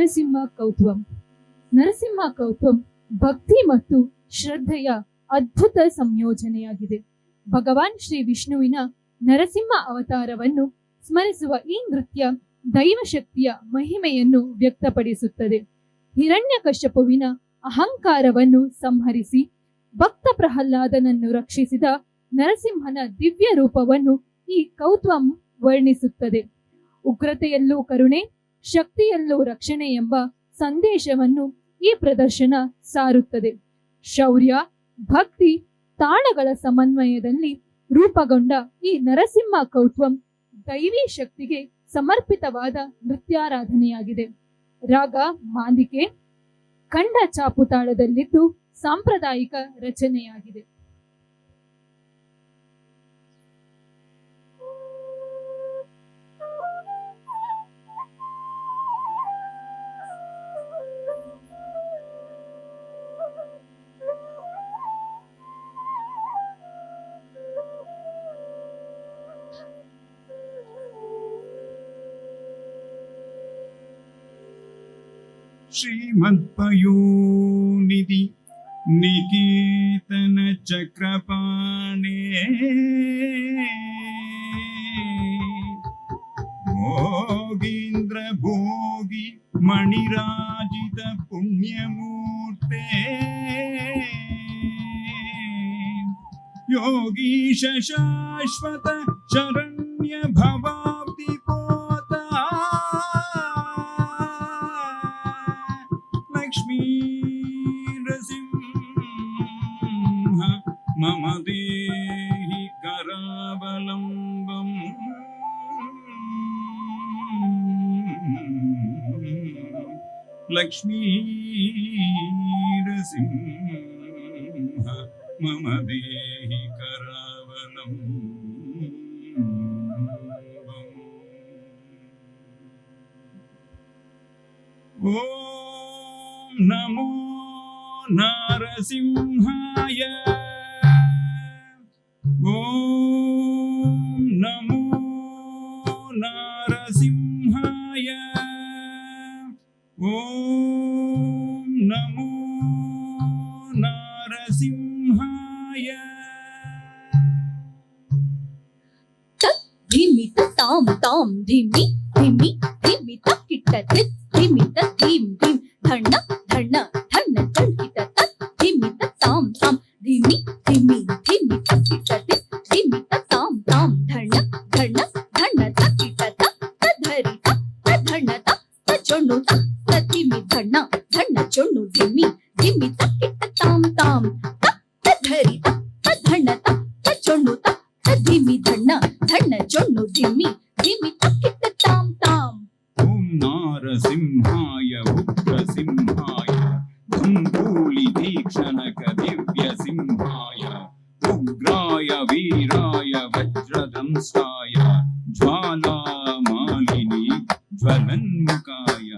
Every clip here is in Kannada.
ನರಸಿಂಹ ಕೌತ್ವಂ. ನರಸಿಂಹ ಕೌತ್ವಂ ಭಕ್ತಿ ಮತ್ತು ಶ್ರದ್ಧೆಯ ಅದ್ಭುತ ಸಂಯೋಜನೆಯಾಗಿದೆ. ಭಗವಾನ್ ಶ್ರೀ ವಿಷ್ಣುವಿನ ನರಸಿಂಹ ಅವತಾರವನ್ನು ಸ್ಮರಿಸುವ ಈ ನೃತ್ಯ ದೈವಶಕ್ತಿಯ ಮಹಿಮೆಯನ್ನು ವ್ಯಕ್ತಪಡಿಸುತ್ತದೆ. ಹಿರಣ್ಯಕಶ್ಯಪುವಿನ ಅಹಂಕಾರವನ್ನು ಸಂಹರಿಸಿ ಭಕ್ತ ಪ್ರಹ್ಲಾದನನ್ನು ರಕ್ಷಿಸಿದ ನರಸಿಂಹನ ದಿವ್ಯ ರೂಪವನ್ನು ಈ ಕೌತ್ವಂ ವರ್ಣಿಸುತ್ತದೆ. ಉಗ್ರತೆಯಲ್ಲೂ ಕರುಣೆ, ಶಕ್ತಿಯಲ್ಲೂ ರಕ್ಷಣೆ ಎಂಬ ಸಂದೇಶವನ್ನು ಈ ಪ್ರದರ್ಶನ ಸಾರುತ್ತದೆ. ಶೌರ್ಯ, ಭಕ್ತಿ, ತಾಳಗಳ ಸಮನ್ವಯದಲ್ಲಿ ರೂಪುಗೊಂಡ ಈ ನರಸಿಂಹ ಕೌತ್ವಂ ದೈವಿ ಶಕ್ತಿಗೆ ಸಮರ್ಪಿತವಾದ ನೃತ್ಯಾರಾಧನೆಯಾಗಿದೆ. ರಾಗ ಮಾಲಿಕೆ ಖಂಡ ಚಾಪು ತಾಳದಲ್ಲಿದ್ದು ಸಾಂಪ್ರದಾಯಿಕ ರಚನೆಯಾಗಿದೆ. ಶ್ರೀಮತ್ಪಯೋನಿಧಿ ನಿಕೇತನ ಚಕ್ರಪಾಣೆ ಭೋಗೀಂದ್ರ ಭೋಗಿ ಮಣಿರಾಜಿತ ಪುಣ್ಯಮೂರ್ತೆ ಯೋಗೀಶ ಶಾಶ್ವತ ಶರಣ್ಯ ಭವಾಬ್ಧಿ ಪೋತ ಲಕ್ಷ್ಮೀ ನೃಸಿಂಹ ಮಮ ದೇಹಿ ಕರಾವಲಂಬಂ ಲಕ್ಷ್ಮೀ ನೃಸಿಂಹ ಮಮ ದೇಹಿ ಕರಾವಲಂಬಂ. ಓಂ ನಮೋ ನರಸಿಂಹಾಯ. ಓಂ ನಮೋ ನರಸಿಂಹಾಯ. ಓಂ ನಮೋ ನರಸಿಂಹಾಯ. ಧಿಮಿ ತಾಂ ತಾಂ ಧಿಮಿ ಧಿಮಿ ಧಿಮಿ ತಕ್ಕಿಟ್ಟ ತಿತ್ ಧಿಮಿ ಧೀಂ ಧೀಂ ಧಣ್ಣ ಧಣ್ಣ ಧಣ್ಣ ಚಂಕಿತ ತತ್ ಧಿಮಿ ತಾಂ ತಾಂ ಧಿಮಿ ಧಿಮಿ ಧಿಮಿ ತಕ್ಕಿಟ್ಟ ತಿತ್ ಧಿಮಿ ತಾಂ ತಾಂ ಧಣ್ಣ ಧಣ್ಣ ಧಣ್ಣ ತಕ್ಕಿಟ್ಟ ತತ್ ಧರಿ ತತ್ ಧಣ್ಣ ತತ್ ಚೊಣ್ಣು ತತ್ ಧಿಮಿ ಧಣ್ಣ ಧಣ್ಣ ಚೊಣ್ಣು ಧಿಮಿ ಧಿಮಿ ತಕ್ಕಿಟ್ಟ ತಾಂ ತಾಂ ತತ್ ಧರಿ ತತ್ ಧಣ್ಣ ತತ್ ಚೊಣ್ಣು ತತ್ ಧಿಮಿ ಧಣ್ಣ ಧಣ್ಣ ಚೊಣ್ಣು ಧಿಮಿ ಧಿಮಿ ತಕ್ಕಿಟ್ಟ ತಾಂ ತಾಂ. ಓಂ ನಾರಸಿಂಹಾಯ ಉಗ್ರಸಿಂಹಾಯ ಧಂಗೂಲಿ ತೀಕ್ಷಣಕ ದಿವ್ಯ ಸಿಂಹಾಯ ಉಗ್ರಾಯ ವೀರಾಯ ವಜ್ರದಂಷ್ಟಾಯ ಜ್ವಾಲಾ ಮಾಲಿನಿ ಜ್ವಲನ್ಮುಖಾಯ.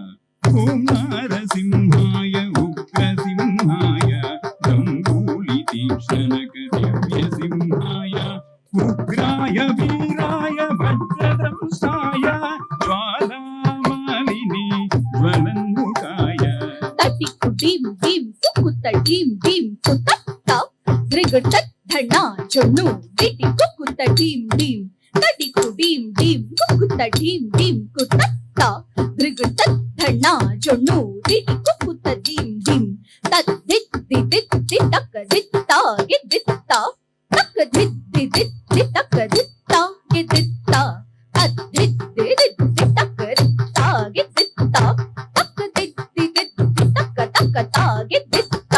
ಓಂ ನಾರಸಿಂಹಾಯ ಉಗ್ರಸಿಂಹಾಯ ಧಂಗೂಲಿ ತೀಕ್ಷಣಕ ದಿವ್ಯ ಸಿಂಹಾಯ ಉಗ್ರಾಯ ವೀರಾಯ ವಜ್ರದಂಷ್ಟಾಯ ಜ್ವಾಲಾ ಮಾಲಿನಿ ಜ್ವಲನ್ಮುಖಾಯ. ತಟಿಕು ಡಿಂ ಡಿಂ ಕುಕುತ್ತ ಡಿಂ ಡಿಂ ಕುತ್ತ ದ್ರಿಗಟ ಧಣ್ಣ ಚೊಣ್ಣು ದಿಟಿ ಕುಕುತ್ತ ಡಿಂ ಡಿಂ ತಟಿಕು ಡಿಂ ಡಿಂ ಕುಕುತ್ತ ಡಿಂ ಡಿಂ ಕುತ್ತ ದ್ರಿಗಟ ಧಣ್ಣ ಚೊಣ್ಣು ದಿಟಿ ಕುಕುತ್ತ ಡಿಂ ಡಿಂ ತತ್ ದಿತ್ ದಿತ್ ದಿತ್ತಕ ದಿತ್ತ ಗಿದ್ದಿತ್ತ ತಕ್ಕ ದಿತ್ ದಿತ್ ದಿತ್ತಕ ದಿತ್ತ ಗಿದ್ದಿತ್ತ ತತ್ ದಿತ್ ದಿತ್ ದಿತ್ತಕ ದಿತ್ತ ಗಿದ್ದಿತ್ತ ತಕ್ಕ ದಿತ್ ದಿತ್ ದಿತ್ತಕ ತಕ್ಕ ಗಿದ್ದಿತ್ತ.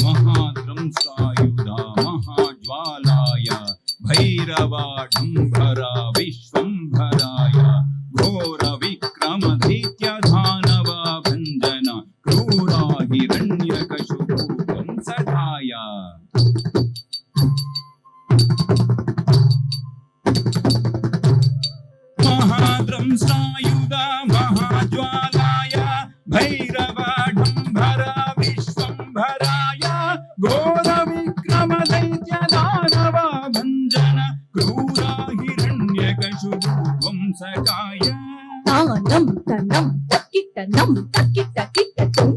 ಮಹಾದ್ರಂಷ್ಟಾಯುಧ ಮಹಾಜ್ವಾಲಾಯ ಭೈರವಾಢಂಬರ ವಿಶ್ವಂಭರಾಯ ಘೋರ ವಿಕ್ರಮ ಧೈತ್ಯ ದಾನವ ಭಂಜನ ಕ್ರೂರ ಹಿರಣ್ಯಕಶಿಪು ವಂಶಧಾಯ. ಮಹಾದ್ರಂಷ್ಟಾಯುಧ ಮಹಾಜ್ವಾಲಾಯ ಭೈರವಾಢಂಬರ ವಿಶ್ವಂಭರಾಯ ಘೋರ ವಿಕ್ರಮ ದೈತ್ಯ ದಾನವ ಭಂಜನ ಕ್ರೂರ ಹಿರಣ್ಯಕಶಿಪು ವಂಶಕಾಯ. ತಾನಂ ತನಂ ತಕ್ಕಿಟ್ಟ ನಂ ತಕ್ಕಿಟ್ಟ ಕಿಟ್ಟ ತುಂ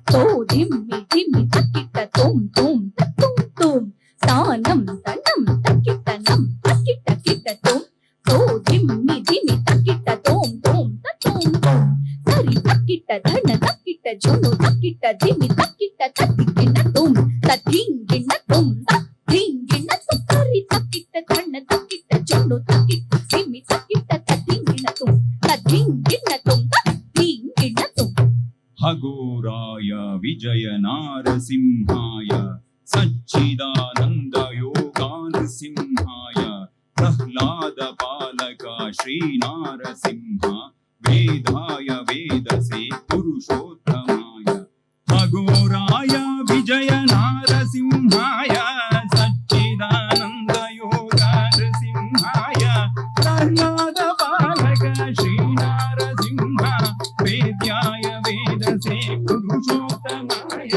ತೋ ಧಿಮ್ಮಿ ಧಿಮ್ಮಿ ತಕ್ಕಿಟ್ಟ ತುಂ ತುಂ ತುಂ ತುಂ ತಾನಂ ತನಂ ತಕ್ಕಿಟ್ಟ ನಂ ತಕ್ಕಿಟ್ಟ ಕಿಟ್ಟ ತುಂ ತೋ ಧಿಮ್ಮಿ ಧಿಮ್ಮಿ ತಕ್ಕಿಟ್ಟ ತುಂ ತುಂ ತುಂ ತುಂ ಸರಿ ತಕ್ಕಿಟ್ಟ ಧನ ತಕ್ಕಿಟ್ಟ ಜುನು ತಕ್ಕಿಟ್ಟ ಧಿಮ್ಮಿ ತಕ್ಕಿಟ್ಟ ತಕ್ಕಿಣ್ಣ ತುಂ ತದ್ದಿಂಗಿಣ್ಣ ತುಂ ತದ್ದಿಂಗಿಣ್ಣ ತುಂ ಸರಿ ತಕ್ಕಿಟ್ಟ ಧನ ತಕ್ಕಿಟ್ಟ ಜುನು ತಕ್ಕಿಟ್ಟ ಧಿಮ್ಮಿ ತಕ್ಕಿಟ್ಟ ತದ್ದಿಂಗಿಣ್ಣ ತುಂ ತದ್ದಿಂಗಿಣ್ಣ ತುಂ ತದ್ದಿಂಗಿಣ್ಣ ತುಂ ಹಗೋರಾಯ ವಿಜಯ ನಾರಸಿಂಹಾಯ ಸಚ್ಚಿದಾನಂದ ಯೋಗಾನೃಸಿಂಹಾಯ ಪ್ರಹ್ಲಾದ ಪಾಲಕ ಶ್ರೀ ನಾರಸಿಂಹ ವೇದಾಯ ವೇದಸೆ ಪುರುಷೋತ್ತಮಾಯ ಹಗೋರಾಯ ವಿಜಯ ನಾರಸಿಂಹಾಯ ಸಚ್ಚಿದಾನಂದ ಯೋಗಾನೃಸಿಂಹಾಯ ಪ್ರಹ್ಲಾದ ಪಾಲಕ ಶ್ರೀ ನಾರಸಿಂಹ ವೇದ್ಯಾಯ ವೇದಸೆ ಪುರುಷೋತ್ತಮಾಯ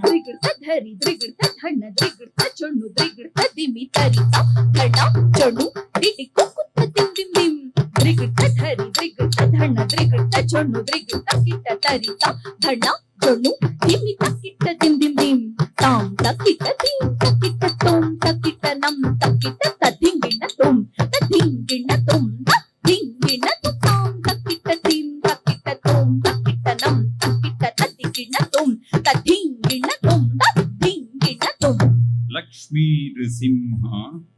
ದ್ರಿಗೃತ ಧರಿ ದ್ರಿಗೃತ ಧಣ ದ್ರಿಗೃತ ಚೊಣ್ಣು ದ್ರಿಗೃತ ದಿಮಿ ತರಿತ ಧಣ ಚೊಣ್ಣು ದಿಡಿ ಕುಕ್ಕುತ್ತ ದಿಂ ದಿಂ ದಿಂ ದ್ರಿಗೃತ ಧರಿ ದ್ರಿಗೃತ ಧಣ ದ್ರಿಗೃತ ಚೊಣ್ಣು ದ್ರಿಗೃತ ಕಿಟ್ಟ ತರಿತ ಧಣ ಚೊಣ್ಣು ದಿಮಿ ತಕ್ಕಿಟ್ಟ ದಿಂ ದಿಂ ದಿಂ ತಾಂ ತಕ್ಕಿಟ್ಟ ದಿಂ ತಕ್ಕಿಟ್ಟ ತುಂ ತಕ್ಕಿಟ್ಟ ನಂ ತಕ್ಕಿಟ್ಟ ತದ್ದಿಂಗಿಣ್ಣ ತುಂ ತದ್ದಿಂಗಿಣ್ಣ ತುಂ ತದ್ದಿಂಗಿಣ್ಣ ತುಂ ತಾಂ ತಕ್ಕಿಟ್ಟ ದಿಂ ತಕ್ಕಿಟ್ಟ ತುಂ ತಕ್ಕಿಟ್ಟ ನಂ ತಕ್ಕಿಟ್ಟ ತದ್ದಿಂಗಿಣ್ಣ ತುಂ ತದ್ದಿಂಗಿಣ್ಣ ತುಂ ತದ್ದಿಂಗಿಣ್ಣ ತುಂ ಲಕ್ಷ್ಮೀ ನೃಸಿಂಹ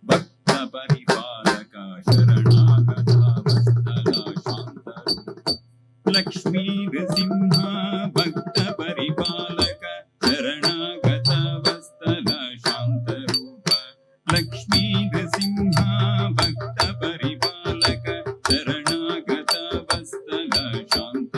ಭಕ್ತ ಪರಿಪಾಲಕ ಶರಣಾಗತ ವತ್ಸಲ ಶಾಂತರೂಪ ಲಕ್ಷ್ಮೀ ನೃಸಿಂಹ ಭಕ್ತ ಪರಿಪಾಲಕ ಶರಣಾಗತ ವತ್ಸಲ ಶಾಂತರೂಪ ಲಕ್ಷ್ಮೀ ನೃಸಿಂಹ ಭಕ್ತ ಪರಿಪಾಲಕ ಶರಣಾಗತ ವತ್ಸಲ ಶಾಂತ